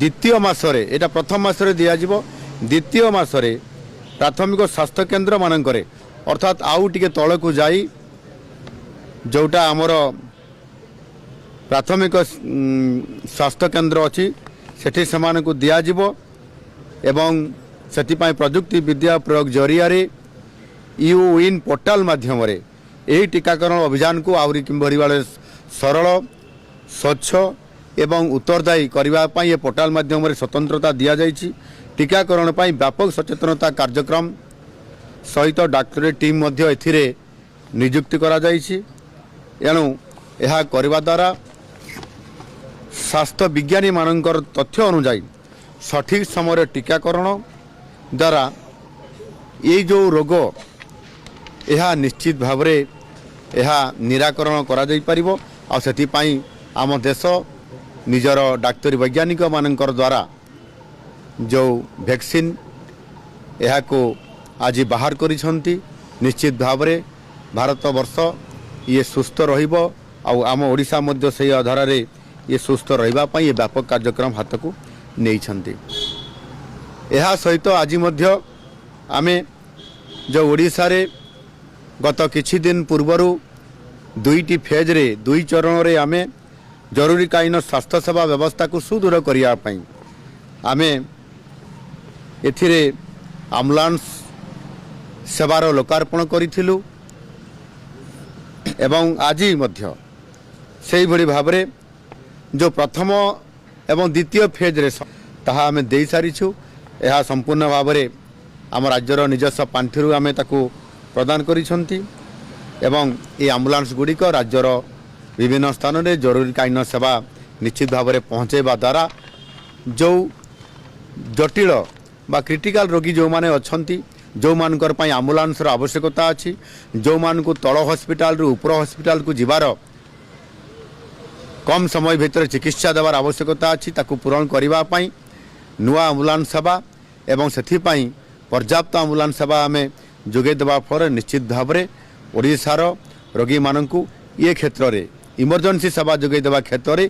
द्वितीय मासरे एटा प्रथम मासरे दिया जिवो द्वितीय मासरे प्राथमिक स्वास्थ्य केन्द्र मानकरे अर्थात आउ टिके तळकु जाई जोटा आमर प्राथमिक स्वास्थ्य केन्द्र अच्छी सेठी सेमानकु दिया जिवो एवं सेतिपाई प्रजुक्ति विद्या प्रयोग जरिया यू विन पोर्टाल माध्यम यही टीकाकरण अभियान को आउरी किंबरी वाले सरल स्वच्छ एवं उत्तरदायी करने ये पोर्टाल माध्यम स्वतंत्रता दिया जाइछि। टीकाकरण पर व्यापक सचेतनता कार्यक्रम सहित डाक्तरी टीम मध्य एथिरे नियुक्ति करा जाइछि। एणु यह करने द्वारा स्वास्थ्य विज्ञानी मानकर तथ्य अनुसार सठिक समय टीकाकरण द्वारा ये जो रोग यह निश्चित भाव में यह निराकरण करा जाई परिबो। आ सेतिपाई आम देश निजर डाक्तरी वैज्ञानिक मानकर द्वारा जो वैक्सीन यह को आज बाहर करिसंती निश्चित भाव में भारत वर्ष ये सुस्थ रहिबो आ आम ओडिशा मध्य से आधार रे ये सुस्थ रहिबा पई ये व्यापक कार्यक्रम हाथ को नहीं छंती। यह सहित आज मध्य आमे जो ओडिशा रे गत किछि दिन पूर्वरु दुईटी फेज रे दुई चरण रे आमे जरूरीकालीन स्वास्थ्य सेवा व्यवस्था को सुदृढ़ करिया पई आमे एथिरे एम्बुलेंस सेवार लोकार्पण करिथिलु एवं आज मध्य सेही भली भाबरे जो प्रथम एवं द्वितीय फेज रे ताहा आमे देई सारिछु। यह संपूर्ण भाव में आम राज्यर निजस्व पांठिरु आमे ताकू प्रदान करिसंती एवं ये एम्बुलेंस गुड़िक राज्यर विभिन्न स्थान में जरूरीकालीन सेवा निश्चित भाव में पहुँचेबा द्वारा जो जटिल बा क्रिटिकल रोगी जो माने अछंती जो मानकर पई एम्बुलेंस रो आवश्यकता अछि जो मान को तळ हॉस्पिटल रु ऊपर हॉस्पिटल को जिबार कम समय भितर चिकित्सा देवार आवश्यकता अछि ताकू पूरण करिबा पई नुआ एम्बुलेंस सेवा एवं सेथिपाई पर्याप्त एम्बुलेंस सेवा आमे जोगे देवा फल निश्चित भाव में ओडिशार रोगी मानकू ये क्षेत्र में इमरजेंसी सेवा जोगे देवा क्षेत्र में